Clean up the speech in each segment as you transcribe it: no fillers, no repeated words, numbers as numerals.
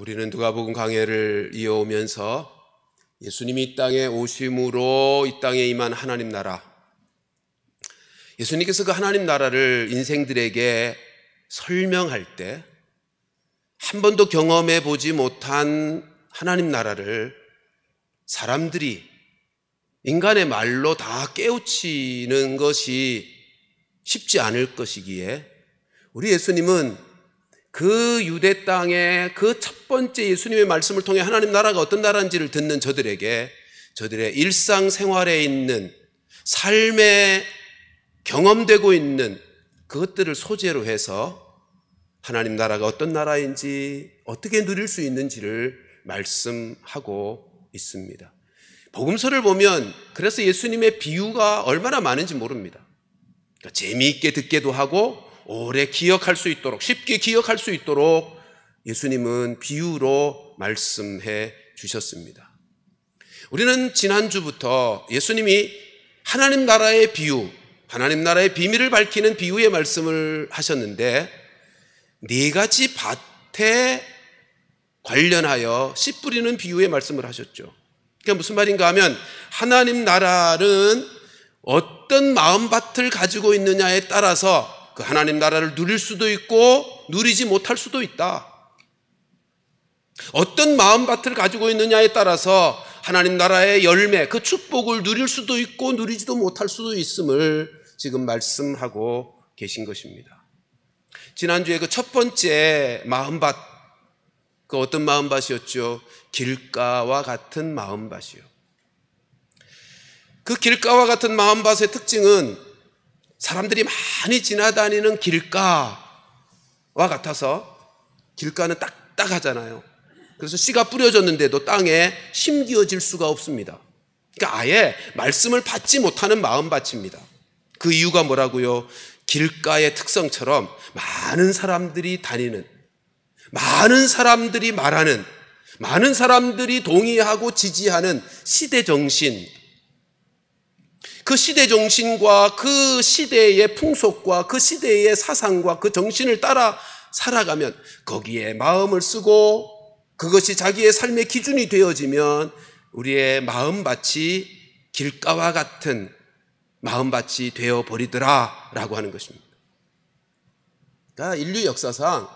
우리는 누가복음 강해를 이어오면서 예수님이 이 땅에 오심으로 이 땅에 임한 하나님 나라, 예수님께서 그 하나님 나라를 인생들에게 설명할 때 한 번도 경험해 보지 못한 하나님 나라를 사람들이 인간의 말로 다 깨우치는 것이 쉽지 않을 것이기에 우리 예수님은 그 유대 땅에 그 첫 번째 예수님의 말씀을 통해 하나님 나라가 어떤 나라인지를 듣는 저들에게 저들의 일상생활에 있는 삶에 경험되고 있는 그것들을 소재로 해서 하나님 나라가 어떤 나라인지 어떻게 누릴 수 있는지를 말씀하고 있습니다. 복음서를 보면 그래서 예수님의 비유가 얼마나 많은지 모릅니다. 그러니까 재미있게 듣게도 하고 오래 기억할 수 있도록, 쉽게 기억할 수 있도록 예수님은 비유로 말씀해 주셨습니다. 우리는 지난주부터 예수님이 하나님 나라의 비유, 하나님 나라의 비밀을 밝히는 비유의 말씀을 하셨는데 네 가지 밭에 관련하여 씨 뿌리는 비유의 말씀을 하셨죠. 그게 무슨 말인가 하면 하나님 나라는 어떤 마음밭을 가지고 있느냐에 따라서 그 하나님 나라를 누릴 수도 있고 누리지 못할 수도 있다. 어떤 마음밭을 가지고 있느냐에 따라서 하나님 나라의 열매, 그 축복을 누릴 수도 있고 누리지도 못할 수도 있음을 지금 말씀하고 계신 것입니다. 지난주에 그 첫 번째 마음밭, 그 어떤 마음밭이었죠? 길가와 같은 마음밭이요. 그 길가와 같은 마음밭의 특징은 사람들이 많이 지나다니는 길가와 같아서, 길가는 딱딱하잖아요. 그래서 씨가 뿌려졌는데도 땅에 심기어질 수가 없습니다. 그러니까 아예 말씀을 받지 못하는 마음밭입니다. 그 이유가 뭐라고요? 길가의 특성처럼 많은 사람들이 다니는, 많은 사람들이 말하는, 많은 사람들이 동의하고 지지하는 시대정신, 그 시대정신과 그 시대의 풍속과 그 시대의 사상과 그 정신을 따라 살아가면, 거기에 마음을 쓰고 그것이 자기의 삶의 기준이 되어지면 우리의 마음밭이 길가와 같은 마음밭이 되어버리더라 라고 하는 것입니다. 그러니까 인류 역사상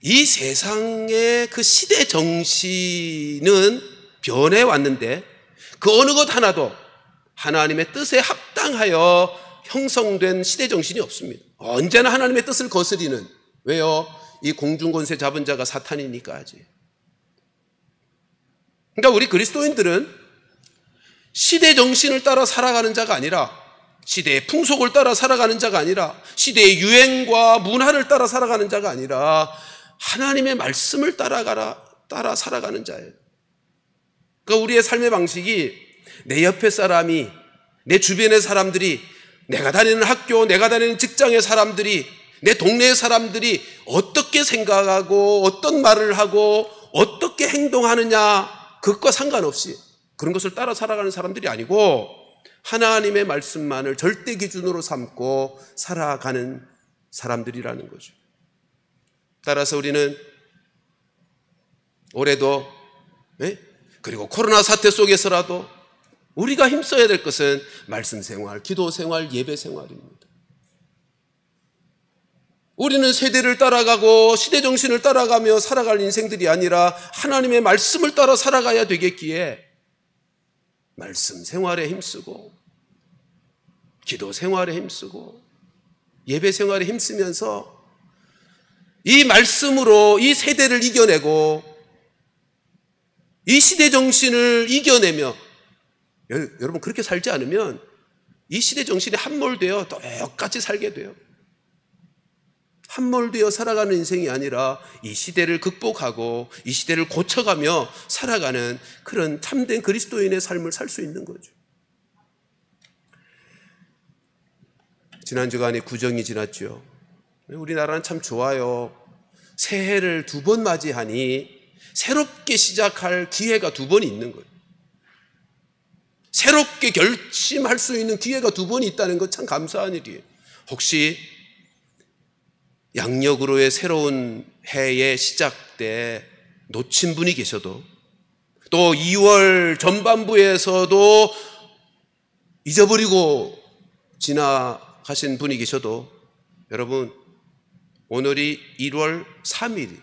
이 세상의 그 시대 정신은 변해왔는데 그 어느 것 하나도 하나님의 뜻에 합당하여 형성된 시대 정신이 없습니다. 언제나 하나님의 뜻을 거스리는, 왜요? 이 공중권세 잡은 자가 사탄이니까 하지. 그러니까 우리 그리스도인들은 시대 정신을 따라 살아가는 자가 아니라, 시대의 풍속을 따라 살아가는 자가 아니라, 시대의 유행과 문화를 따라 살아가는 자가 아니라 하나님의 말씀을 따라 살아가는 자예요. 그러니까 우리의 삶의 방식이 내 옆에 사람이, 내 주변의 사람들이, 내가 다니는 학교, 내가 다니는 직장의 사람들이, 내 동네의 사람들이 어떻게 생각하고 어떤 말을 하고 어떻게 행동하느냐, 그것과 상관없이 그런 것을 따라 살아가는 사람들이 아니고 하나님의 말씀만을 절대 기준으로 삼고 살아가는 사람들이라는 거죠. 따라서 우리는 올해도, 그리고 코로나 사태 속에서라도 우리가 힘써야 될 것은 말씀 생활, 기도 생활, 예배 생활입니다. 우리는 세대를 따라가고 시대 정신을 따라가며 살아갈 인생들이 아니라 하나님의 말씀을 따라 살아가야 되겠기에 말씀 생활에 힘쓰고 기도 생활에 힘쓰고 예배 생활에 힘쓰면서 이 말씀으로 이 세대를 이겨내고 이 시대 정신을 이겨내며, 여러분 그렇게 살지 않으면 이 시대 정신에 함몰되어 똑같이 살게 돼요. 함몰되어 살아가는 인생이 아니라 이 시대를 극복하고 이 시대를 고쳐가며 살아가는 그런 참된 그리스도인의 삶을 살 수 있는 거죠. 지난 주간에 구정이 지났죠. 우리나라는 참 좋아요. 새해를 2번 맞이하니 새롭게 시작할 기회가 2번이 있는 거예요. 새롭게 결심할 수 있는 기회가 2번이 있다는 것 참 감사한 일이에요. 혹시 양력으로의 새로운 해의 시작 때 놓친 분이 계셔도, 또 2월 전반부에서도 잊어버리고 지나가신 분이 계셔도, 여러분, 오늘이 1월 3일,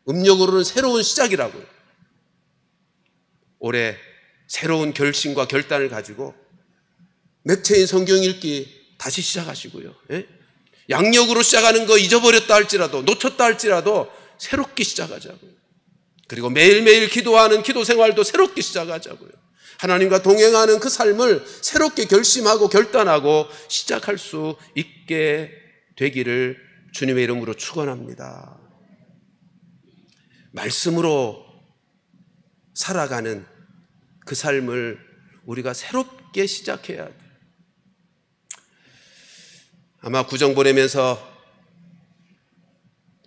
음력으로는 새로운 시작이라고요. 올해 새로운 결심과 결단을 가지고 맥체인 성경 읽기 다시 시작하시고요. 예? 양력으로 시작하는 거 잊어버렸다 할지라도, 놓쳤다 할지라도 새롭게 시작하자고요. 그리고 매일매일 기도하는 기도 생활도 새롭게 시작하자고요. 하나님과 동행하는 그 삶을 새롭게 결심하고 결단하고 시작할 수 있게 되기를 주님의 이름으로 축원합니다. 말씀으로 살아가는 그 삶을 우리가 새롭게 시작해야 돼요. 아마 구정 보내면서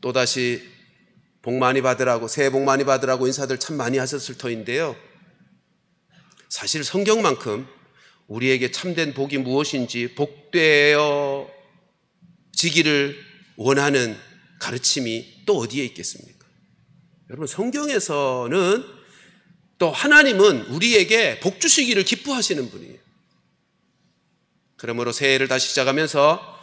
또다시 복 많이 받으라고, 새해 복 많이 받으라고 인사들 참 많이 하셨을 터인데요. 사실 성경만큼 우리에게 참된 복이 무엇인지 복되어지기를 원하는 가르침이 또 어디에 있겠습니까? 여러분, 성경에서는 또 하나님은 우리에게 복 주시기를 기뻐하시는 분이에요. 그러므로 새해를 다시 시작하면서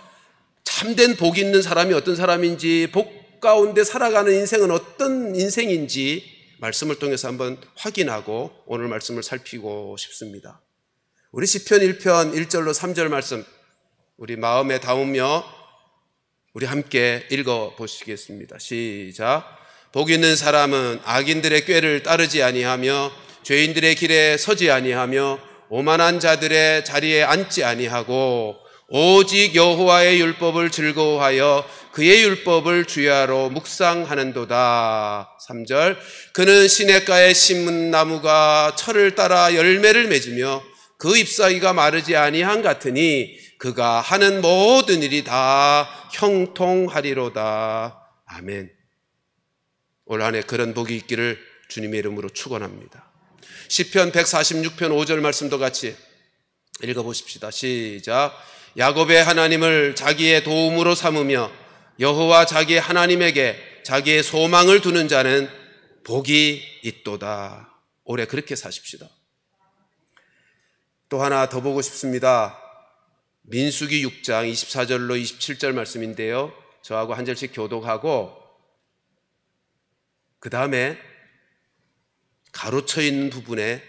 참된 복 있는 사람이 어떤 사람인지, 복 가운데 살아가는 인생은 어떤 인생인지 말씀을 통해서 한번 확인하고 오늘 말씀을 살피고 싶습니다. 우리 시편 1편 1절로 3절 말씀, 우리 마음에 담으며 우리 함께 읽어보시겠습니다. 시작. 복 있는 사람은 악인들의 꾀를 따르지 아니하며 죄인들의 길에 서지 아니하며 오만한 자들의 자리에 앉지 아니하고 오직 여호와의 율법을 즐거워하여 그의 율법을 주야로 묵상하는도다. 3절. 그는 시냇가에 심은 나무가 철을 따라 열매를 맺으며 그 잎사귀가 마르지 아니한 같으니 그가 하는 모든 일이 다 형통하리로다. 아멘. 올 한 해 그런 복이 있기를 주님의 이름으로 축원합니다. 시편 146편 5절 말씀도 같이 읽어보십시다. 시작. 야곱의 하나님을 자기의 도움으로 삼으며 여호와 자기의 하나님에게 자기의 소망을 두는 자는 복이 있도다. 올해 그렇게 사십시다. 또 하나 더 보고 싶습니다. 민수기 6장 24절로 27절 말씀인데요, 저하고 한 절씩 교독하고 그 다음에 가로쳐 있는 부분에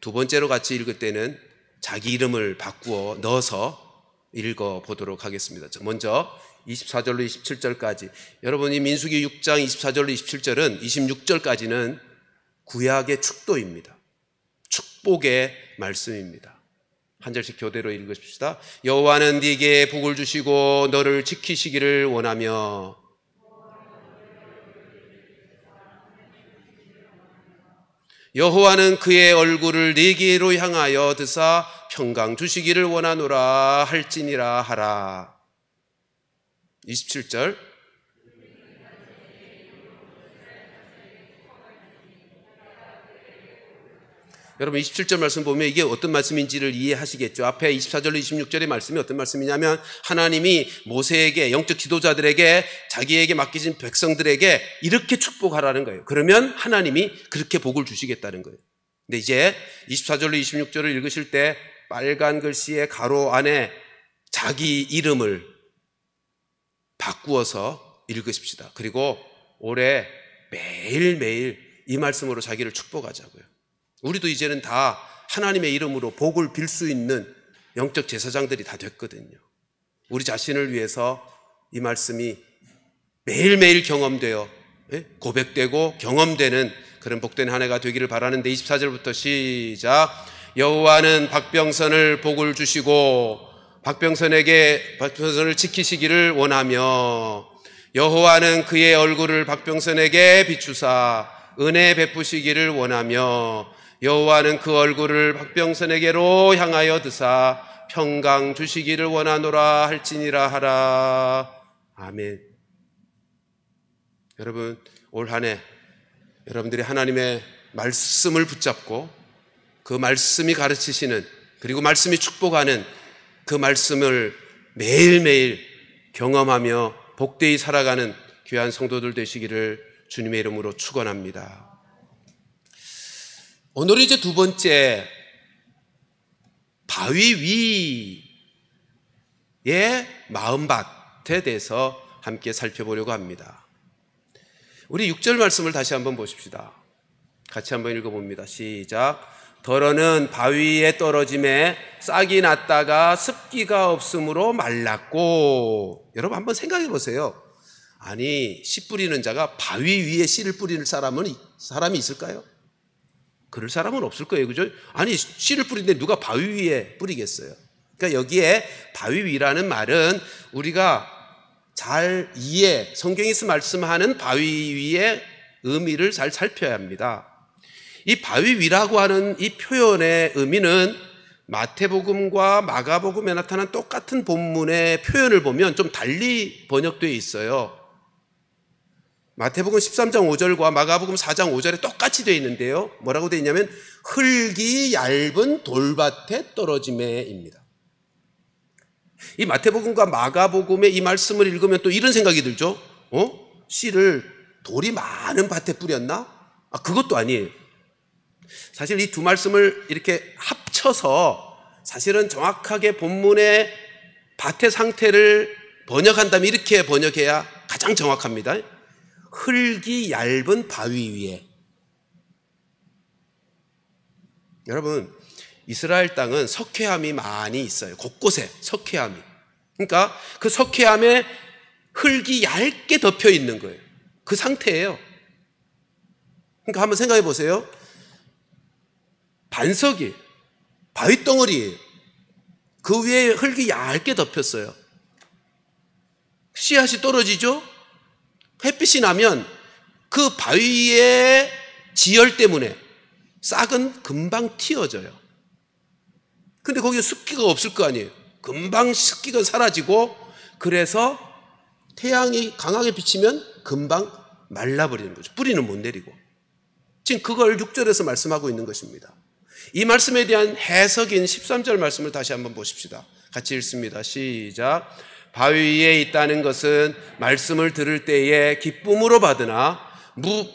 두 번째로 같이 읽을 때는 자기 이름을 바꾸어 넣어서 읽어보도록 하겠습니다. 먼저 24절로 27절까지, 여러분 이 민수기 6장 24절로 27절은 26절까지는 구약의 축도입니다. 축복의 말씀입니다. 한 절씩 교대로 읽으십시다. 여호와는 네게 복을 주시고 너를 지키시기를 원하며 여호와는 그의 얼굴을 네게로 향하여 드사 평강 주시기를 원하노라 할지니라 하라. 27절. 여러분 27절 말씀 보면 이게 어떤 말씀인지를 이해하시겠죠. 앞에 24절로 26절의 말씀이 어떤 말씀이냐면 하나님이 모세에게, 영적 지도자들에게, 자기에게 맡기신 백성들에게 이렇게 축복하라는 거예요. 그러면 하나님이 그렇게 복을 주시겠다는 거예요. 근데 이제 24절로 26절을 읽으실 때 빨간 글씨의 가로 안에 자기 이름을 바꾸어서 읽으십시다. 그리고 올해 매일매일 이 말씀으로 자기를 축복하자고요. 우리도 이제는 다 하나님의 이름으로 복을 빌 수 있는 영적 제사장들이 다 됐거든요. 우리 자신을 위해서 이 말씀이 매일매일 경험되어 고백되고 경험되는 그런 복된 한 해가 되기를 바라는데, 24절부터 시작. 여호와는 박병선을 복을 주시고 박병선을 지키시기를 원하며 여호와는 그의 얼굴을 박병선에게 비추사 은혜 베푸시기를 원하며 여호와는 그 얼굴을 박병선에게로 향하여 드사 평강 주시기를 원하노라 할지니라 하라. 아멘. 여러분 올 한 해 여러분들이 하나님의 말씀을 붙잡고 그 말씀이 가르치시는, 그리고 말씀이 축복하는 그 말씀을 매일매일 경험하며 복되이 살아가는 귀한 성도들 되시기를 주님의 이름으로 축원합니다. 오늘은 이제 두 번째, 바위 위의 마음밭에 대해서 함께 살펴보려고 합니다. 우리 6절 말씀을 다시 한번 보십시다. 같이 한번 읽어봅니다. 시작. 더러는 바위에 떨어짐에 싹이 났다가 습기가 없으므로 말랐고. 여러분 한번 생각해 보세요. 아니, 씨 뿌리는 자가 바위 위에 씨를 뿌리는 사람이 있을까요? 그럴 사람은 없을 거예요. 그죠? 아니, 씨를 뿌리는데 누가 바위 위에 뿌리겠어요? 그러니까 여기에 바위 위라는 말은 우리가 잘 성경에서 말씀하는 바위 위의 의미를 잘 살펴야 합니다. 이 바위 위라고 하는 이 표현의 의미는 마태복음과 마가복음에 나타난 똑같은 본문의 표현을 보면 좀 달리 번역되어 있어요. 마태복음 13장 5절과 마가복음 4장 5절에 똑같이 되어 있는데요. 뭐라고 되어 있냐면 흙이 얇은 돌밭에 떨어짐에입니다. 이 마태복음과 마가복음의 이 말씀을 읽으면 또 이런 생각이 들죠. 씨를 돌이 많은 밭에 뿌렸나? 그것도 아니에요. 사실 이 두 말씀을 이렇게 합쳐서 사실은 정확하게 본문의 밭의 상태를 번역한다면 이렇게 번역해야 가장 정확합니다. 흙이 얇은 바위 위에. 여러분, 이스라엘 땅은 석회암이 많이 있어요. 곳곳에 석회암이. 그러니까 그 석회암에 흙이 얇게 덮여 있는 거예요. 그 상태예요. 그러니까 한번 생각해 보세요. 반석이 바위덩어리예요. 그 위에 흙이 얇게 덮였어요. 씨앗이 떨어지죠? 햇빛이 나면 그 바위의 지열 때문에 싹은 금방 튀어져요. 근데 거기에 습기가 없을 거 아니에요. 금방 습기가 사라지고, 그래서 태양이 강하게 비치면 금방 말라버리는 거죠. 뿌리는 못 내리고. 지금 그걸 6절에서 말씀하고 있는 것입니다. 이 말씀에 대한 해석인 13절 말씀을 다시 한번 보십시다. 같이 읽습니다. 시작. 바위 위에 있다는 것은 말씀을 들을 때에 기쁨으로 받으나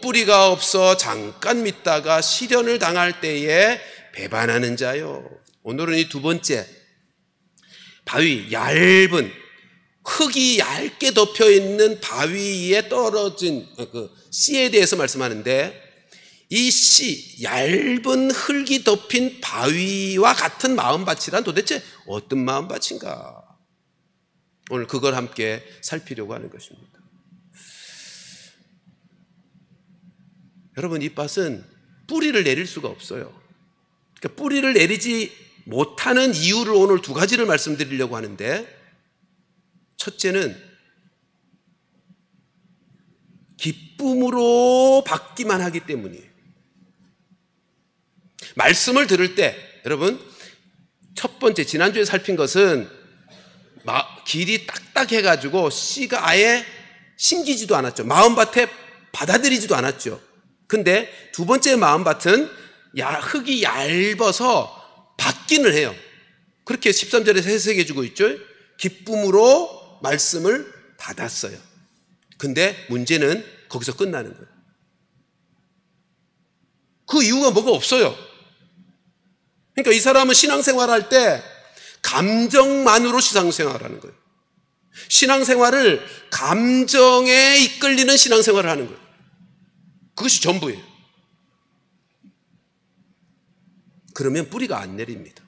뿌리가 없어 잠깐 믿다가 시련을 당할 때에 배반하는 자요. 오늘은 이 두 번째, 바위, 얇은 흙이 얇게 덮여 있는 바위 위에 떨어진 그 씨에 대해서 말씀하는데, 이 씨, 얇은 흙이 덮인 바위와 같은 마음밭이란 도대체 어떤 마음밭인가? 오늘 그걸 함께 살피려고 하는 것입니다. 여러분, 이 밭은 뿌리를 내릴 수가 없어요. 그러니까 뿌리를 내리지 못하는 이유를 오늘 두 가지를 말씀드리려고 하는데, 첫째는 기쁨으로 받기만 하기 때문이에요. 말씀을 들을 때, 여러분, 첫 번째 지난주에 살핀 것은 길이 딱딱해가지고 씨가 아예 심기지도 않았죠. 마음밭에 받아들이지도 않았죠. 근데 두 번째 마음밭은 흙이 얇아서 받기는 해요. 그렇게 13절에서 해석해 주고 있죠. 기쁨으로 말씀을 받았어요. 근데 문제는 거기서 끝나는 거예요. 그 이유가 뭐가 없어요. 그러니까 이 사람은 신앙생활할 때 감정만으로 신앙생활하는 거예요. 신앙생활을 감정에 이끌리는 신앙생활을 하는 거예요. 그것이 전부예요. 그러면 뿌리가 안 내립니다.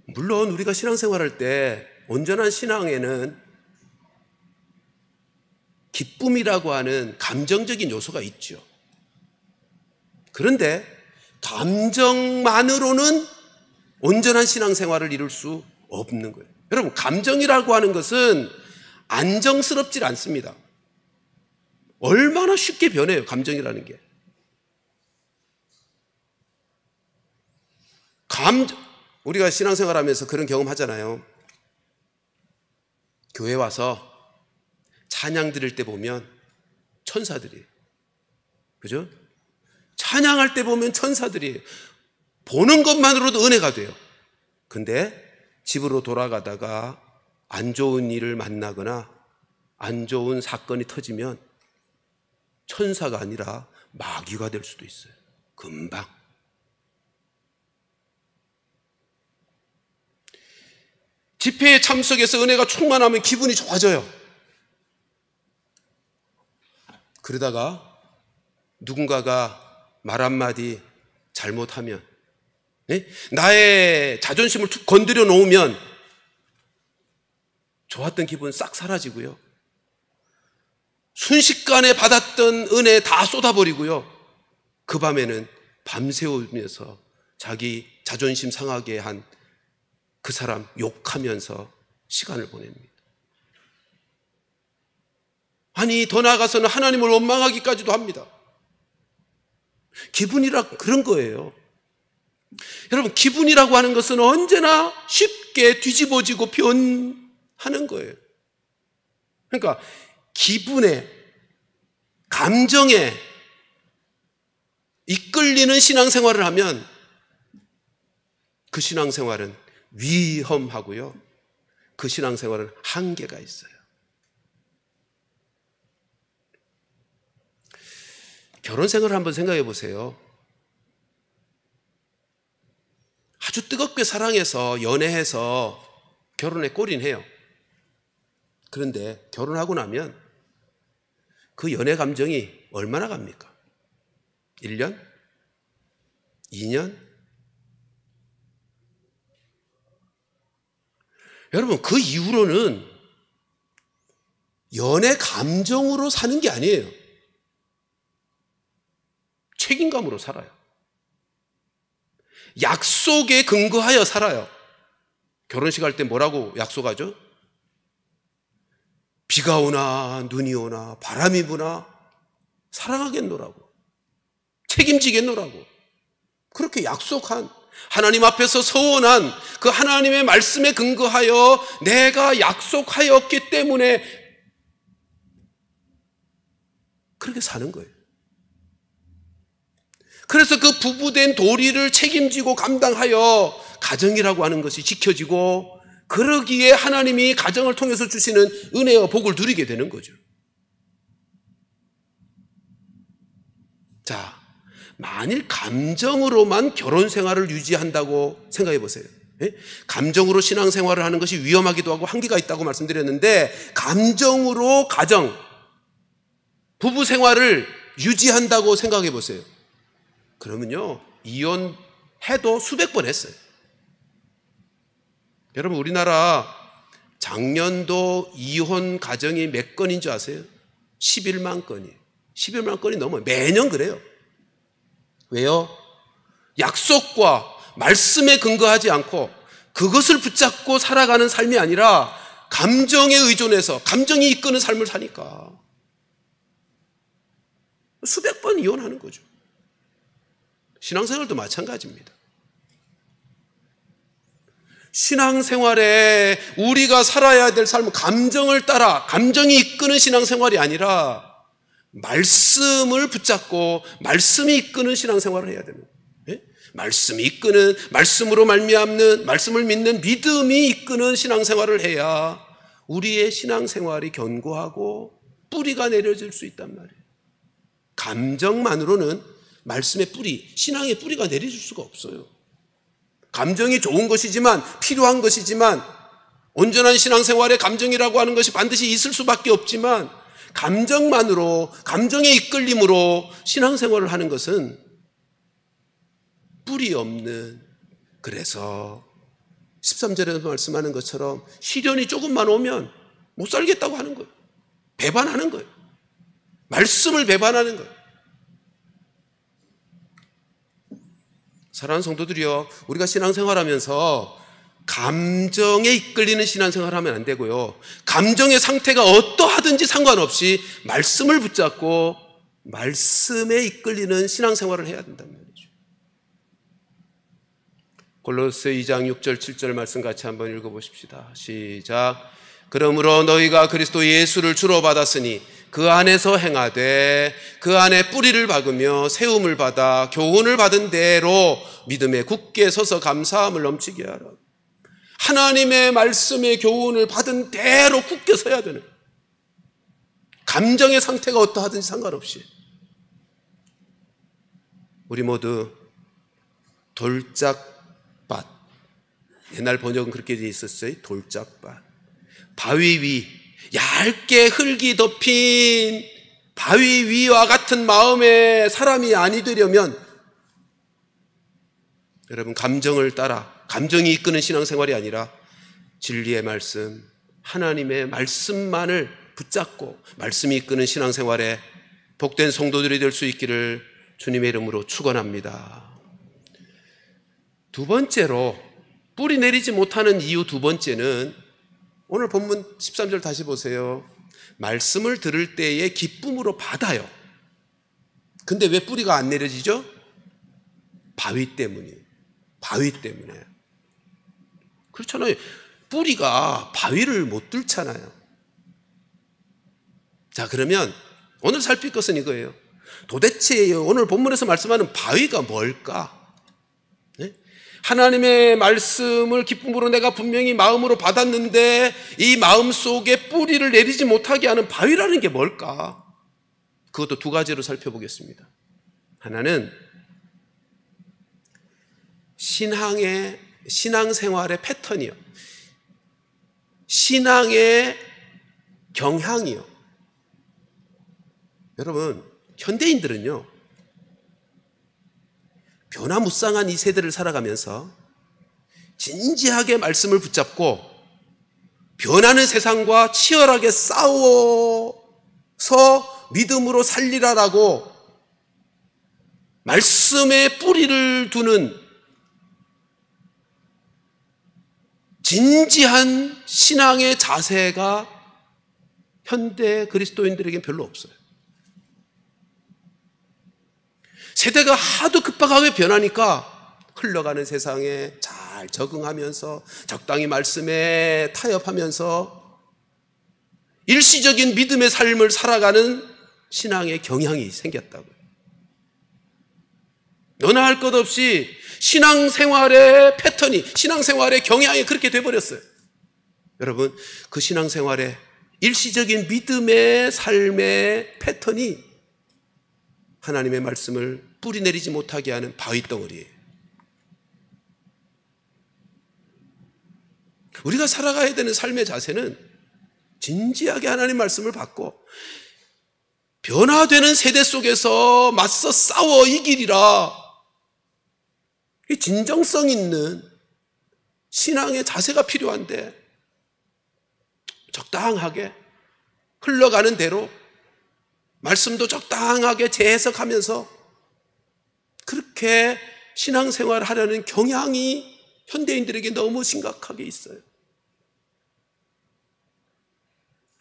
물론 우리가 신앙생활할 때 온전한 신앙에는 기쁨이라고 하는 감정적인 요소가 있죠. 그런데 감정만으로는 온전한 신앙생활을 이룰 수 없는 거예요. 여러분, 감정이라고 하는 것은 안정스럽지 않습니다. 얼마나 쉽게 변해요, 감정이라는 게. 우리가 신앙생활하면서 그런 경험 하잖아요. 교회 와서 찬양 드릴 때 보면 천사들이에요. 그죠? 찬양할 때 보면 천사들이에요. 보는 것만으로도 은혜가 돼요. 근데 집으로 돌아가다가 안 좋은 일을 만나거나 안 좋은 사건이 터지면 천사가 아니라 마귀가 될 수도 있어요. 금방. 집회에 참석해서 은혜가 충만하면 기분이 좋아져요. 그러다가 누군가가 말 한마디 잘못하면, 나의 자존심을 툭 건드려 놓으면 좋았던 기분 싹 사라지고요. 순식간에 받았던 은혜 다 쏟아버리고요. 그 밤에는 밤새우면서 자기 자존심 상하게 한 그 사람 욕하면서 시간을 보냅니다. 아니, 더 나아가서는 하나님을 원망하기까지도 합니다. 기분이라 그런 거예요. 여러분, 기분이라고 하는 것은 언제나 쉽게 뒤집어지고 변하는 거예요. 그러니까 기분에, 감정에 이끌리는 신앙생활을 하면 그 신앙생활은 위험하고요. 그 신앙생활은 한계가 있어요. 결혼 생활을 한번 생각해 보세요. 아주 뜨겁게 사랑해서 연애해서 결혼에 골인해요. 그런데 결혼하고 나면 그 연애 감정이 얼마나 갑니까? 1년? 2년? 여러분, 그 이후로는 연애 감정으로 사는 게 아니에요. 책임감으로 살아요. 약속에 근거하여 살아요. 결혼식 할 때 뭐라고 약속하죠? 비가 오나 눈이 오나 바람이 부나 사랑하겠노라고, 책임지겠노라고, 그렇게 약속한, 하나님 앞에서 서원한 그 하나님의 말씀에 근거하여 내가 약속하였기 때문에 그렇게 사는 거예요. 그래서 그 부부된 도리를 책임지고 감당하여 가정이라고 하는 것이 지켜지고, 그러기에 하나님이 가정을 통해서 주시는 은혜와 복을 누리게 되는 거죠. 자, 만일 감정으로만 결혼 생활을 유지한다고 생각해 보세요. 감정으로 신앙생활을 하는 것이 위험하기도 하고 한계가 있다고 말씀드렸는데, 감정으로 가정, 부부 생활을 유지한다고 생각해 보세요. 그러면요, 이혼해도 수백 번 했어요. 여러분, 우리나라 작년도 이혼 가정이 몇 건인 줄 아세요? 11만 건이. 11만 건이 넘어요. 매년 그래요. 왜요? 약속과 말씀에 근거하지 않고 그것을 붙잡고 살아가는 삶이 아니라 감정에 의존해서 감정이 이끄는 삶을 사니까 수백 번 이혼하는 거죠. 신앙생활도 마찬가지입니다. 신앙생활에 우리가 살아야 될 삶은 감정을 따라, 감정이 이끄는 신앙생활이 아니라 말씀을 붙잡고 말씀이 이끄는 신앙생활을 해야 됩니다. 말씀이 이끄는, 말씀으로 말미암는, 말씀을 믿는 믿음이 이끄는 신앙생활을 해야 우리의 신앙생활이 견고하고 뿌리가 내려질 수 있단 말이에요. 감정만으로는 말씀의 뿌리, 신앙의 뿌리가 내려질 수가 없어요. 감정이 좋은 것이지만, 필요한 것이지만, 온전한 신앙생활에 감정이라고 하는 것이 반드시 있을 수밖에 없지만, 감정만으로, 감정의 이끌림으로 신앙생활을 하는 것은 뿌리 없는, 그래서 13절에서 말씀하는 것처럼 시련이 조금만 오면 못 살겠다고 하는 거예요. 배반하는 거예요. 말씀을 배반하는 거예요. 사랑하는 성도들이요, 우리가 신앙생활하면서 감정에 이끌리는 신앙생활을 하면 안 되고요, 감정의 상태가 어떠하든지 상관없이 말씀을 붙잡고 말씀에 이끌리는 신앙생활을 해야 된단 말이죠. 골로새 2장 6절 7절 말씀 같이 한번 읽어보십시다. 시작. 그러므로 너희가 그리스도 예수를 주로 받았으니 그 안에서 행하되 그 안에 뿌리를 박으며 세움을 받아 교훈을 받은 대로 믿음에 굳게 서서 감사함을 넘치게 하라. 하나님의 말씀의 교훈을 받은 대로 굳게 서야 되는 거예요. 감정의 상태가 어떠하든지 상관없이. 우리 모두 돌짝밭, 옛날 번역은 그렇게 되어 있었어요. 돌짝밭. 바위 위, 얇게 흙이 덮인 바위 위와 같은 마음의 사람이 아니 되려면 여러분, 감정을 따라, 감정이 이끄는 신앙생활이 아니라 진리의 말씀, 하나님의 말씀만을 붙잡고 말씀이 이끄는 신앙생활에 복된 성도들이 될 수 있기를 주님의 이름으로 축원합니다. 두 번째로, 뿌리 내리지 못하는 이유 두 번째는 오늘 본문 13절 다시 보세요. 말씀을 들을 때에 기쁨으로 받아요. 근데 왜 뿌리가 안 내려지죠? 바위 때문이에요. 바위 때문에. 그렇잖아요. 뿌리가 바위를 못 뚫잖아요. 자, 그러면 오늘 살필 것은 이거예요. 도대체 오늘 본문에서 말씀하는 바위가 뭘까? 네? 하나님의 말씀을 기쁨으로 내가 분명히 마음으로 받았는데 이 마음 속에 뿌리를 내리지 못하게 하는 바위라는 게 뭘까? 그것도 두 가지로 살펴보겠습니다. 하나는 신앙생활의 패턴이요. 신앙의 경향이요. 여러분, 현대인들은요, 변화무쌍한 이 세대를 살아가면서 진지하게 말씀을 붙잡고 변하는 세상과 치열하게 싸워서 믿음으로 살리라라고 말씀에 뿌리를 두는 진지한 신앙의 자세가 현대 그리스도인들에겐 별로 없어요. 세대가 하도 급박하게 변하니까 흘러가는 세상에 잘 적응하면서 적당히 말씀에 타협하면서 일시적인 믿음의 삶을 살아가는 신앙의 경향이 생겼다고요. 너나 할 것 없이 신앙생활의 패턴이, 신앙생활의 경향이 그렇게 돼버렸어요. 여러분, 그 신앙생활의 일시적인 믿음의 삶의 패턴이 하나님의 말씀을 뿌리 내리지 못하게 하는 바위덩어리예요. 우리가 살아가야 되는 삶의 자세는 진지하게 하나님 말씀을 받고 변화되는 세대 속에서 맞서 싸워 이기리라, 이 진정성 있는 신앙의 자세가 필요한데 적당하게 흘러가는 대로 말씀도 적당하게 재해석하면서 그렇게 신앙생활을 하려는 경향이 현대인들에게 너무 심각하게 있어요.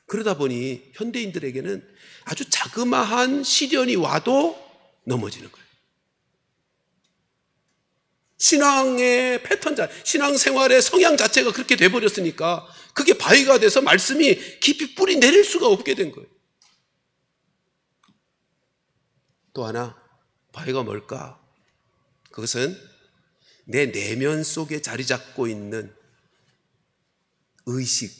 그러다 보니 현대인들에게는 아주 자그마한 시련이 와도 넘어지는 거예요. 신앙의 패턴, 신앙생활의 성향 자체가 그렇게 돼버렸으니까 그게 바위가 돼서 말씀이 깊이 뿌리 내릴 수가 없게 된 거예요. 또 하나, 바위가 뭘까? 그것은 내 내면 속에 자리 잡고 있는 의식,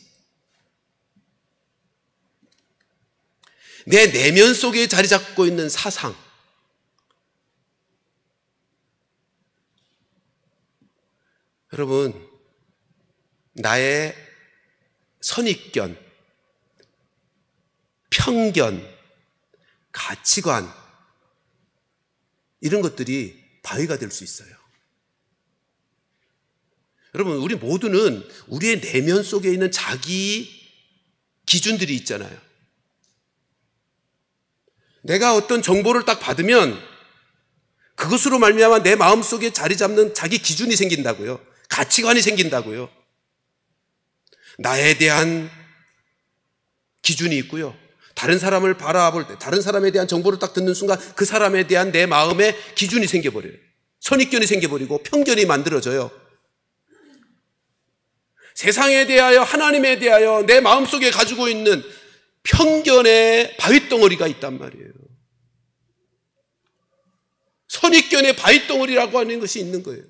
내 내면 속에 자리 잡고 있는 사상, 여러분, 나의 선입견, 편견, 가치관, 이런 것들이 바위가 될 수 있어요. 여러분, 우리 모두는 우리의 내면 속에 있는 자기 기준들이 있잖아요. 내가 어떤 정보를 딱 받으면 그것으로 말미암아 내 마음속에 자리 잡는 자기 기준이 생긴다고요. 가치관이 생긴다고요. 나에 대한 기준이 있고요. 다른 사람을 바라볼 때, 다른 사람에 대한 정보를 딱 듣는 순간 그 사람에 대한 내 마음의 기준이 생겨버려요. 선입견이 생겨버리고 편견이 만들어져요. 세상에 대하여, 하나님에 대하여 내 마음속에 가지고 있는 편견의 바위덩어리가 있단 말이에요. 선입견의 바위덩어리라고 하는 것이 있는 거예요.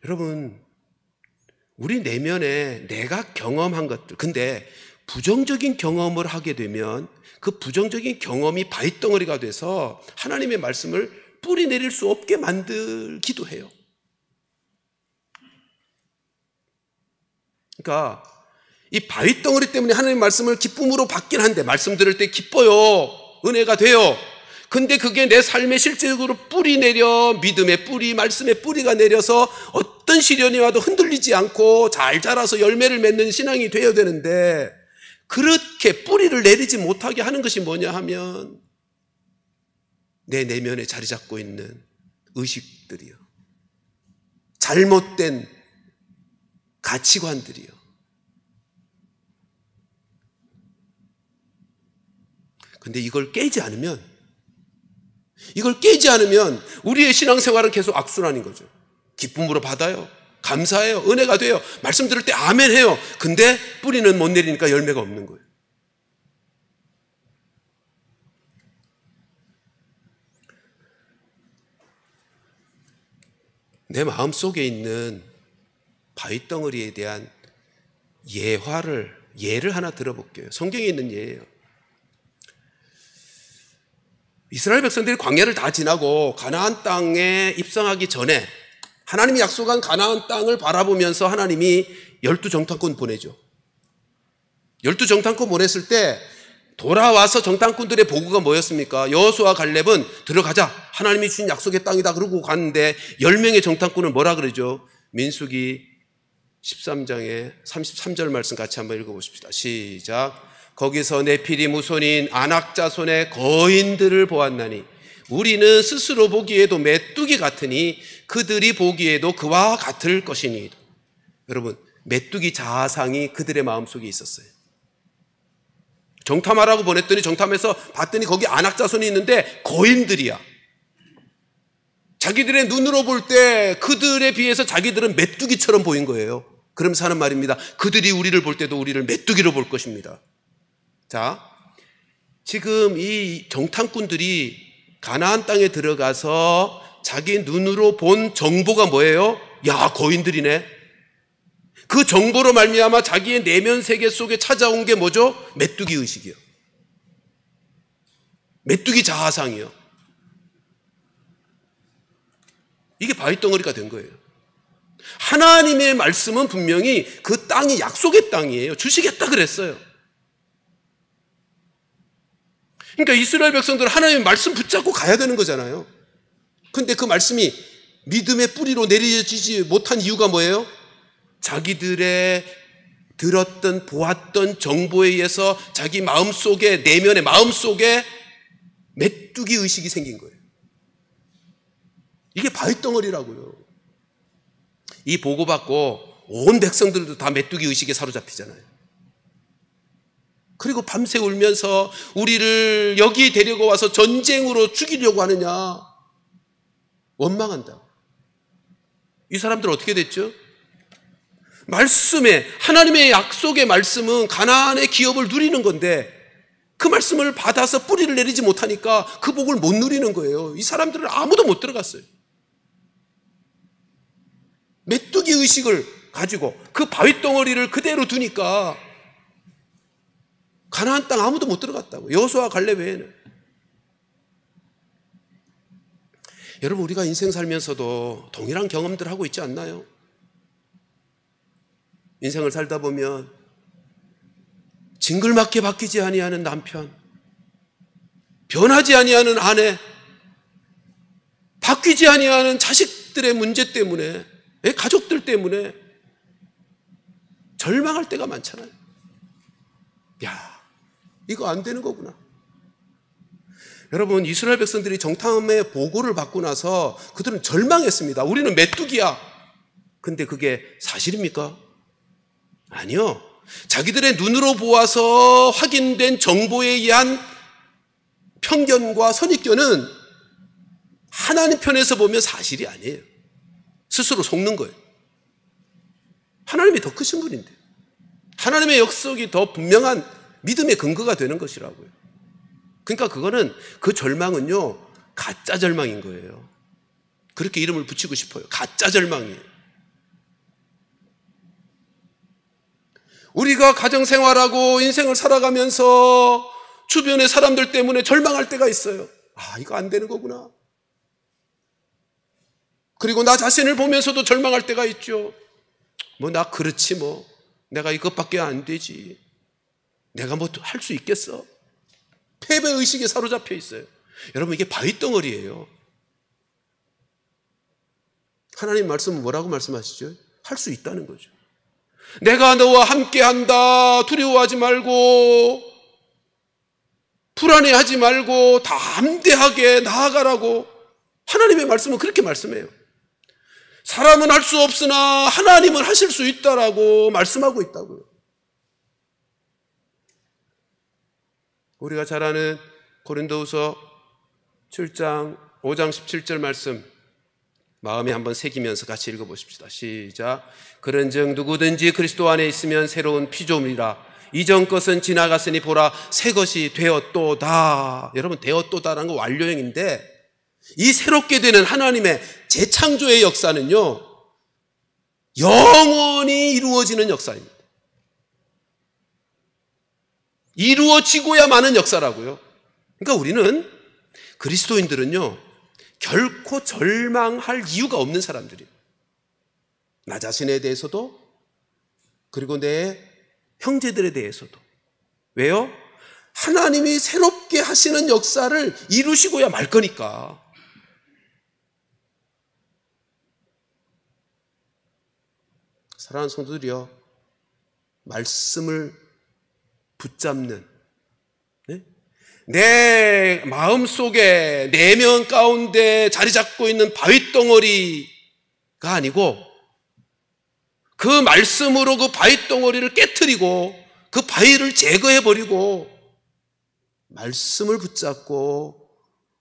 여러분, 우리 내면에 내가 경험한 것들, 근데 부정적인 경험을 하게 되면 그 부정적인 경험이 바위덩어리가 돼서 하나님의 말씀을 뿌리 내릴 수 없게 만들기도 해요. 그러니까 이 바위덩어리 때문에 하나님의 말씀을 기쁨으로 받긴 한데, 말씀 들을 때 기뻐요. 은혜가 돼요. 근데 그게 내 삶에 실질적으로 뿌리 내려, 믿음의 뿌리, 말씀의 뿌리가 내려서 어떤 시련이 와도 흔들리지 않고 잘 자라서 열매를 맺는 신앙이 되어야 되는데, 그렇게 뿌리를 내리지 못하게 하는 것이 뭐냐 하면 내 내면에 자리 잡고 있는 의식들이요, 잘못된 가치관들이요. 근데 이걸 깨지 않으면 우리의 신앙생활은 계속 악순환인 거죠. 기쁨으로 받아요. 감사해요. 은혜가 돼요. 말씀 들을 때 아멘 해요. 근데 뿌리는 못 내리니까 열매가 없는 거예요. 내 마음속에 있는 바위덩어리에 대한 예를 하나 들어볼게요. 성경에 있는 예예요. 이스라엘 백성들이 광야를 다 지나고 가나안 땅에 입성하기 전에 하나님이 약속한 가나안 땅을 바라보면서 하나님이 12정탐꾼 보내죠. 12정탐꾼 보냈을 때 돌아와서 정탐꾼들의 보고가 뭐였습니까? 여호수아와 갈렙은 들어가자, 하나님이 주신 약속의 땅이다 그러고 갔는데 10명의 정탐꾼은 뭐라 그러죠? 민수기 13장의 33절 말씀 같이 한번 읽어보십시다. 시작. 거기서 네피리 무손인 아낙 자손의 거인들을 보았나니 우리는 스스로 보기에도 메뚜기 같으니 그들이 보기에도 그와 같을 것이니. 여러분, 메뚜기 자아상이 그들의 마음속에 있었어요. 정탐하라고 보냈더니 정탐해서 봤더니 거기 아낙 자손이 있는데 거인들이야. 자기들의 눈으로 볼 때 그들에 비해서 자기들은 메뚜기처럼 보인 거예요. 그러면서 하는 말입니다. 그들이 우리를 볼 때도 우리를 메뚜기로 볼 것입니다. 자, 지금 이 정탐꾼들이 가나안 땅에 들어가서 자기 눈으로 본 정보가 뭐예요? 야, 거인들이네. 그 정보로 말미암아 자기의 내면 세계 속에 찾아온 게 뭐죠? 메뚜기 의식이요. 메뚜기 자아상이요. 이게 바위덩어리가 된 거예요. 하나님의 말씀은 분명히 그 땅이 약속의 땅이에요. 주시겠다 그랬어요. 그러니까 이스라엘 백성들은 하나님의 말씀 붙잡고 가야 되는 거잖아요. 근데 그 말씀이 믿음의 뿌리로 내려지지 못한 이유가 뭐예요? 자기들의 들었던, 보았던 정보에 의해서 자기 마음속에, 내면의 마음속에 메뚜기 의식이 생긴 거예요. 이게 바위덩어리라고요. 이 보고받고 온 백성들도 다 메뚜기 의식에 사로잡히잖아요. 그리고 밤새 울면서 우리를 여기 데리고 와서 전쟁으로 죽이려고 하느냐, 원망한다. 이 사람들 어떻게 됐죠? 말씀에, 하나님의 약속의 말씀은 가나안의 기업을 누리는 건데 그 말씀을 받아서 뿌리를 내리지 못하니까 그 복을 못 누리는 거예요. 이 사람들은 아무도 못 들어갔어요. 메뚜기 의식을 가지고 그 바위덩어리를 그대로 두니까 가나안 땅 아무도 못 들어갔다고. 여호수아와 갈렙 외에는. 여러분, 우리가 인생 살면서도 동일한 경험들 하고 있지 않나요? 인생을 살다 보면 징글맞게 바뀌지 아니하는 남편, 변하지 아니하는 아내, 바뀌지 아니하는 자식들의 문제 때문에, 가족들 때문에 절망할 때가 많잖아요. 야, 이거 안 되는 거구나. 여러분, 이스라엘 백성들이 정탐의 보고를 받고 나서 그들은 절망했습니다. 우리는 메뚜기야. 근데 그게 사실입니까? 아니요. 자기들의 눈으로 보아서 확인된 정보에 의한 편견과 선입견은 하나님 편에서 보면 사실이 아니에요. 스스로 속는 거예요. 하나님이 더 크신 분인데, 하나님의 역속이 더 분명한 믿음의 근거가 되는 것이라고요. 그러니까 그거는, 그 절망은요, 가짜 절망인 거예요. 그렇게 이름을 붙이고 싶어요. 가짜 절망이에요. 우리가 가정생활하고 인생을 살아가면서 주변의 사람들 때문에 절망할 때가 있어요. 아, 이거 안 되는 거구나. 그리고 나 자신을 보면서도 절망할 때가 있죠. 나 그렇지 내가 이것밖에 안 되지. 내가 할 수 있겠어? 패배의식에 사로잡혀 있어요. 여러분, 이게 바위덩어리예요. 하나님 말씀은 뭐라고 말씀하시죠? 할 수 있다는 거죠. 내가 너와 함께한다. 두려워하지 말고, 불안해하지 말고, 담대하게 나아가라고. 하나님의 말씀은 그렇게 말씀해요. 사람은 할 수 없으나 하나님은 하실 수 있다라고 말씀하고 있다고요. 우리가 잘 아는 고린도후서 7장 5장 17절 말씀 마음에 한번 새기면서 같이 읽어보십시다. 시작. 그런즉 누구든지 그리스도 안에 있으면 새로운 피조물이라. 이전 것은 지나갔으니 보라 새 것이 되었도다. 여러분, 되었도다라는 거 완료형인데, 이 새롭게 되는 하나님의 재창조의 역사는요, 영원히 이루어지는 역사입니다. 이루어지고야 마는 역사라고요. 그러니까 우리는, 그리스도인들은요, 결코 절망할 이유가 없는 사람들이에요. 나 자신에 대해서도, 그리고 내 형제들에 대해서도. 왜요? 하나님이 새롭게 하시는 역사를 이루시고야 말 거니까. 사랑하는 성도들이여, 말씀을 붙잡는, 내 마음속에 내면 가운데 자리 잡고 있는 바위덩어리가 아니고, 그 말씀으로 그 바위덩어리를 깨트리고 그 바위를 제거해버리고 말씀을 붙잡고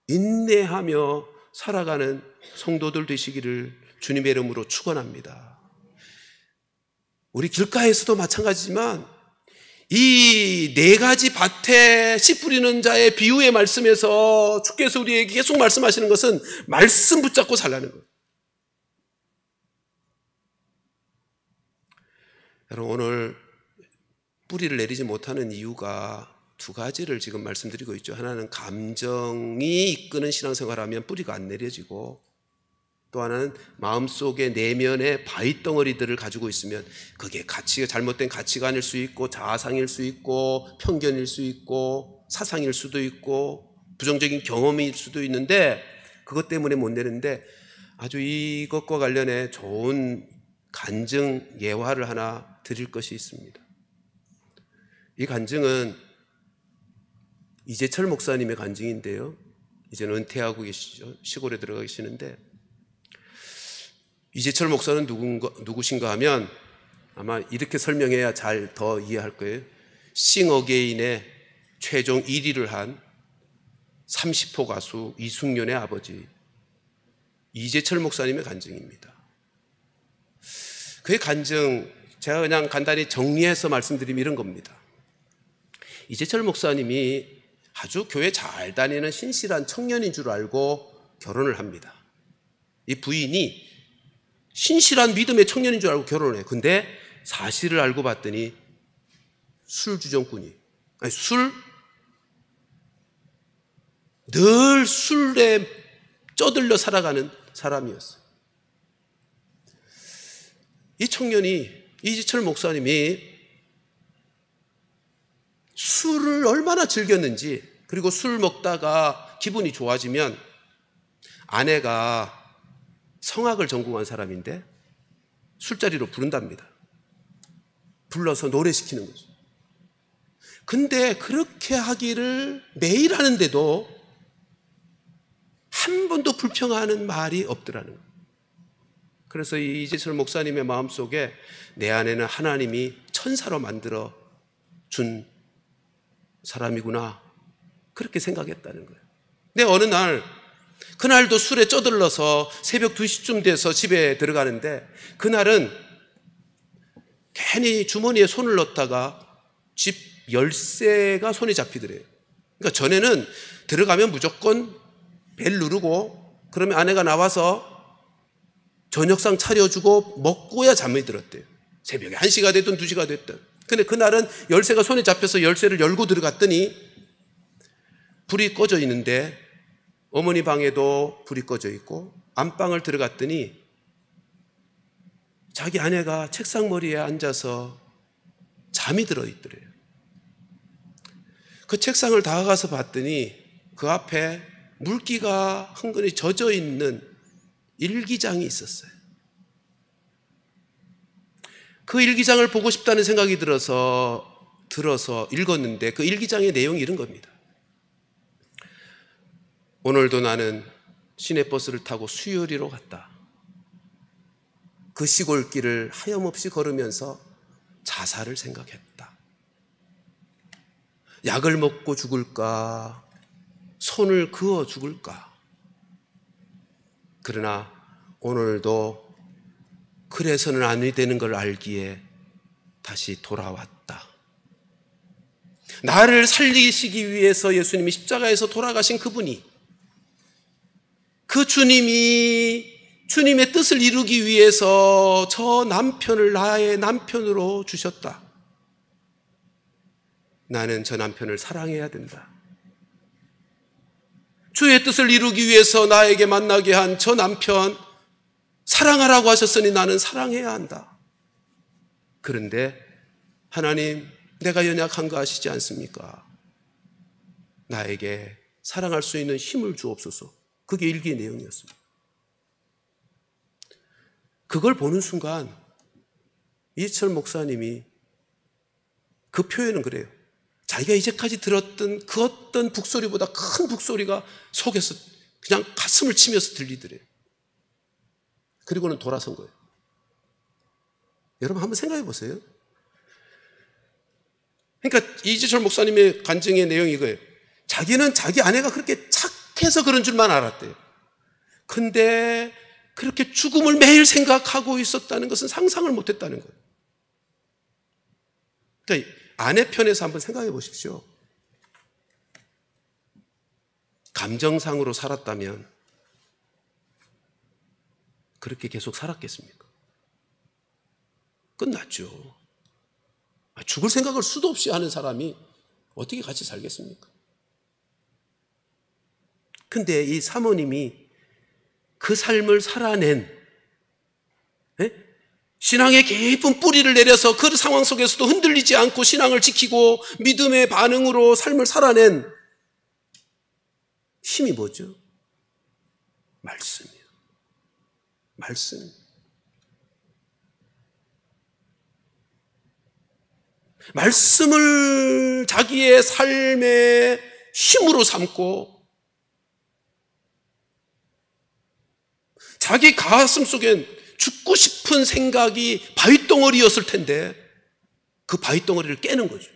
인내하며 살아가는 성도들 되시기를 주님의 이름으로 축원합니다. 우리 길가에서도 마찬가지지만 이 네 가지 밭에 씨 뿌리는 자의 비유의 말씀에서 주께서 우리에게 계속 말씀하시는 것은 말씀 붙잡고 살라는 거예요. 여러분, 오늘 뿌리를 내리지 못하는 이유가 두 가지를 지금 말씀드리고 있죠. 하나는 감정이 이끄는 신앙생활하면 뿌리가 안 내려지고, 또 하나는 마음속에 내면의 바위덩어리들을 가지고 있으면 그게 잘못된 가치관일 수 있고, 자아상일 수 있고, 편견일 수 있고, 사상일 수도 있고, 부정적인 경험일 수도 있는데, 그것 때문에 못 내는데, 아주 이것과 관련해 좋은 간증 예화를 하나 드릴 것이 있습니다. 이 간증은 이재철 목사님의 간증인데요, 이제는 은퇴하고 계시죠. 시골에 들어가 계시는데, 이재철 목사는 누구신가 하면 아마 이렇게 설명해야 잘 더 이해할 거예요. 싱어게인의 최종 1위를 한 30호 가수 이승윤의 아버지 이재철 목사님의 간증입니다. 그의 간증, 제가 그냥 간단히 정리해서 말씀드리면 이런 겁니다. 이재철 목사님이 아주 교회 잘 다니는 신실한 청년인 줄 알고 결혼을 합니다. 이 부인이 신실한 믿음의 청년인 줄 알고 결혼을 해요. 근데 사실을 알고 봤더니 늘 술에 쩌들려 살아가는 사람이었어요. 이 청년이, 이재철 목사님이 술을 얼마나 즐겼는지, 그리고 술 먹다가 기분이 좋아지면 아내가 성악을 전공한 사람인데 술자리로 부른답니다. 불러서 노래시키는 거죠. 근데 그렇게 하기를 매일 하는데도 한 번도 불평하는 말이 없더라는 거예요. 그래서 이 이재철 목사님의 마음속에 내 안에는 하나님이 천사로 만들어 준 사람이구나, 그렇게 생각했다는 거예요. 근데 어느 날, 그날도 술에 쩌들러서 새벽 2시쯤 돼서 집에 들어가는데, 그날은 괜히 주머니에 손을 넣다가 집 열쇠가 손에 잡히더래요. 그러니까 전에는 들어가면 무조건 벨 누르고, 그러면 아내가 나와서 저녁상 차려주고 먹고야 잠이 들었대요. 새벽에 1시가 됐든 2시가 됐든. 근데 그날은 열쇠가 손에 잡혀서 열쇠를 열고 들어갔더니 불이 꺼져 있는데 어머니 방에도 불이 꺼져 있고 안방을 들어갔더니 자기 아내가 책상 머리에 앉아서 잠이 들어있더래요. 그 책상을 다가가서 봤더니 그 앞에 물기가 흥건히 젖어 있는 일기장이 있었어요. 그 일기장을 보고 싶다는 생각이 들어서 읽었는데 그 일기장의 내용이 이런 겁니다. 오늘도 나는 시내버스를 타고 수유리로 갔다. 그 시골길을 하염없이 걸으면서 자살을 생각했다. 약을 먹고 죽을까? 손을 그어 죽을까? 그러나 오늘도 그래서는 아니 되는 걸 알기에 다시 돌아왔다. 나를 살리시기 위해서 예수님이 십자가에서 돌아가신 그분이, 그 주님이 주님의 뜻을 이루기 위해서 저 남편을 나의 남편으로 주셨다. 나는 저 남편을 사랑해야 된다. 주의 뜻을 이루기 위해서 나에게 만나게 한 저 남편 사랑하라고 하셨으니 나는 사랑해야 한다. 그런데 하나님, 내가 연약한 거 아시지 않습니까? 나에게 사랑할 수 있는 힘을 주옵소서. 그게 일기의 내용이었습니다. 그걸 보는 순간 이철 목사님이 그 표현은 그래요. 자기가 이제까지 들었던 그 어떤 북소리보다 큰 북소리가 속에서 그냥 가슴을 치면서 들리더래요. 그리고는 돌아선 거예요. 여러분 한번 생각해 보세요. 그러니까 이재철 목사님의 간증의 내용이 이거예요. 자기는 자기 아내가 그렇게 착해서 그런 줄만 알았대요. 근데 그렇게 죽음을 매일 생각하고 있었다는 것은 상상을 못했다는 거예요. 그러니까 아내 편에서 한번 생각해 보십시오. 감정상으로 살았다면 그렇게 계속 살았겠습니까? 끝났죠. 죽을 생각을 수도 없이 하는 사람이 어떻게 같이 살겠습니까? 근데 이 사모님이 그 삶을 살아낸, 신앙의 깊은 뿌리를 내려서 그 상황 속에서도 흔들리지 않고 신앙을 지키고 믿음의 반응으로 삶을 살아낸 힘이 뭐죠? 말씀이에요. 말씀. 말씀을 자기의 삶의 힘으로 삼고 자기 가슴 속엔 죽고 싶은 생각이 바위덩어리였을 텐데 그 바위덩어리를 깨는 거죠.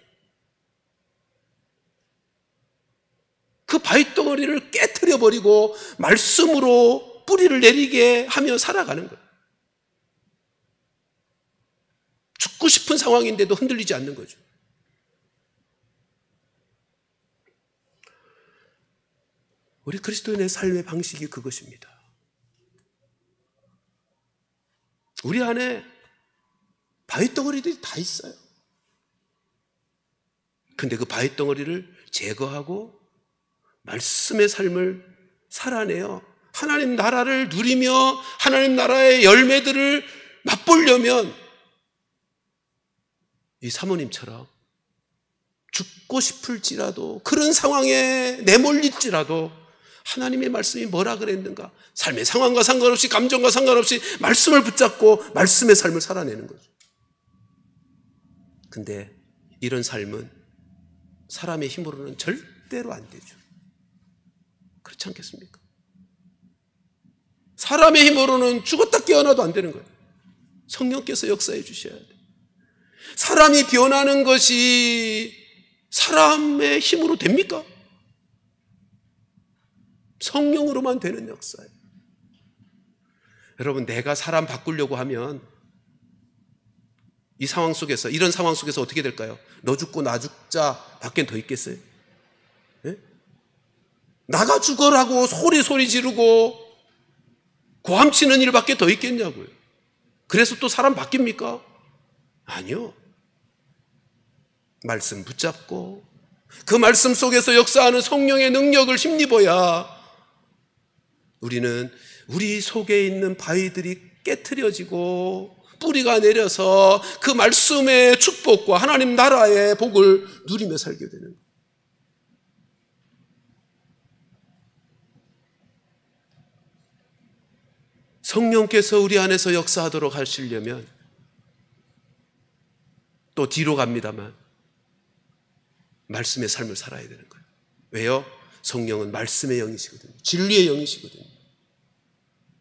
그 바위덩어리를 깨트려버리고 말씀으로 뿌리를 내리게 하며 살아가는 거예요. 죽고 싶은 상황인데도 흔들리지 않는 거죠. 우리 그리스도인의 삶의 방식이 그것입니다. 우리 안에 바위덩어리들이 다 있어요. 근데 그 바위덩어리를 제거하고 말씀의 삶을 살아내어 하나님 나라를 누리며 하나님 나라의 열매들을 맛보려면 이 사모님처럼 죽고 싶을지라도 그런 상황에 내몰릴지라도 하나님의 말씀이 뭐라 그랬는가, 삶의 상황과 상관없이 감정과 상관없이 말씀을 붙잡고 말씀의 삶을 살아내는 거죠. 근데 이런 삶은 사람의 힘으로는 절대로 안 되죠. 그렇지 않겠습니까? 사람의 힘으로는 죽었다 깨어나도 안 되는 거예요. 성령께서 역사해 주셔야 돼요. 사람이 변하는 것이 사람의 힘으로 됩니까? 성령으로만 되는 역사예요. 여러분, 내가 사람 바꾸려고 하면 이 상황 속에서, 이런 상황 속에서 어떻게 될까요? 너 죽고 나 죽자 밖엔 더 있겠어요? 네? 나가 죽어라고 소리 지르고 고함치는 일밖에 더 있겠냐고요. 그래서 또 사람 바뀝니까? 아니요. 말씀 붙잡고 그 말씀 속에서 역사하는 성령의 능력을 힘입어야 우리는 우리 속에 있는 바위들이 깨트려지고 뿌리가 내려서 그 말씀의 축복과 하나님 나라의 복을 누리며 살게 되는 거예요. 성령께서 우리 안에서 역사하도록 하시려면 또 뒤로 갑니다만 말씀의 삶을 살아야 되는 거예요. 왜요? 성령은 말씀의 영이시거든요. 진리의 영이시거든요.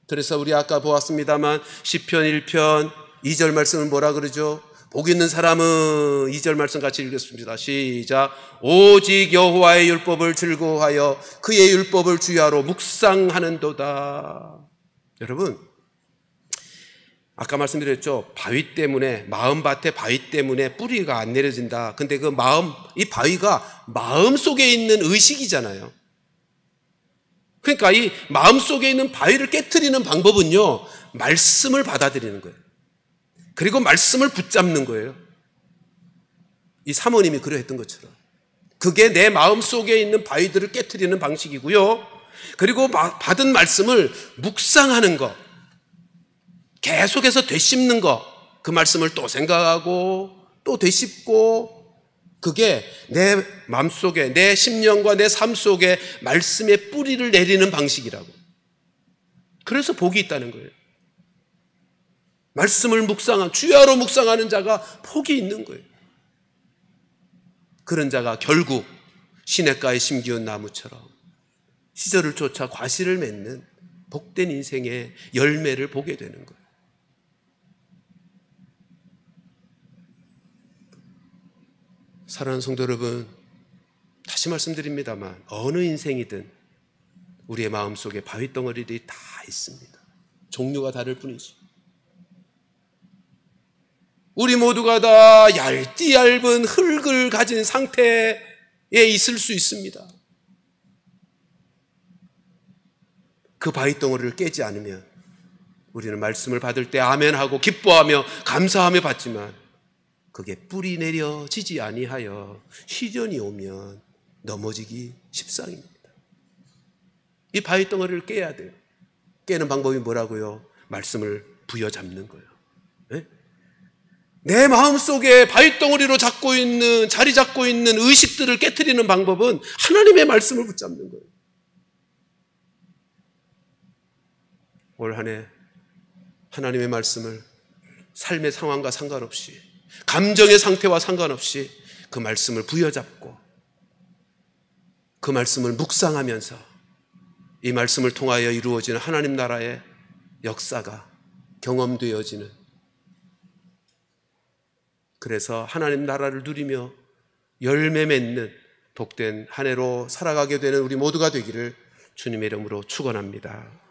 그래서 우리 아까 보았습니다만 시편 1편 2절 말씀은 뭐라 그러죠? 복 있는 사람은 2절 말씀 같이 읽겠습니다. 시작. 오직 여호와의 율법을 즐거워하여 그의 율법을 주야로 묵상하는도다. 여러분, 아까 말씀드렸죠. 바위 때문에, 마음밭에 바위 때문에 뿌리가 안 내려진다. 근데 그 이 바위가 마음 속에 있는 의식이잖아요. 그러니까 이 마음 속에 있는 바위를 깨트리는 방법은요, 말씀을 받아들이는 거예요. 그리고 말씀을 붙잡는 거예요. 이 사모님이 그러했던 것처럼. 그게 내 마음 속에 있는 바위들을 깨트리는 방식이고요. 그리고 받은 말씀을 묵상하는 것. 계속해서 되씹는 것. 그 말씀을 또 생각하고 또 되씹고, 그게 내 마음속에, 내 심령과 내 삶 속에 말씀의 뿌리를 내리는 방식이라고. 그래서 복이 있다는 거예요. 말씀을 주야로 묵상하는 자가 복이 있는 거예요. 그런 자가 결국 시냇가에 심기운 나무처럼 시절을 쫓아 과실을 맺는 복된 인생의 열매를 보게 되는 거예요. 사랑하는 성도 여러분, 다시 말씀드립니다만 어느 인생이든 우리의 마음속에 바위덩어리들이 다 있습니다. 종류가 다를 뿐이죠. 우리 모두가 다 얇디 얇은 흙을 가진 상태에 있을 수 있습니다. 그 바위덩어리를 깨지 않으면 우리는 말씀을 받을 때 아멘하고 기뻐하며 감사하며 받지만 그게 뿌리 내려지지 아니하여 시련이 오면 넘어지기 십상입니다. 이 바위덩어리를 깨야 돼요. 깨는 방법이 뭐라고요? 말씀을 부여잡는 거예요. 네? 내 마음속에 바위덩어리로 자리 잡고 있는 의식들을 깨트리는 방법은 하나님의 말씀을 붙잡는 거예요. 올 한 해 하나님의 말씀을 삶의 상황과 상관없이, 감정의 상태와 상관없이 그 말씀을 부여잡고 그 말씀을 묵상하면서 이 말씀을 통하여 이루어지는 하나님 나라의 역사가 경험되어지는, 그래서 하나님 나라를 누리며 열매 맺는 복된 한 해로 살아가게 되는 우리 모두가 되기를 주님의 이름으로 축원합니다.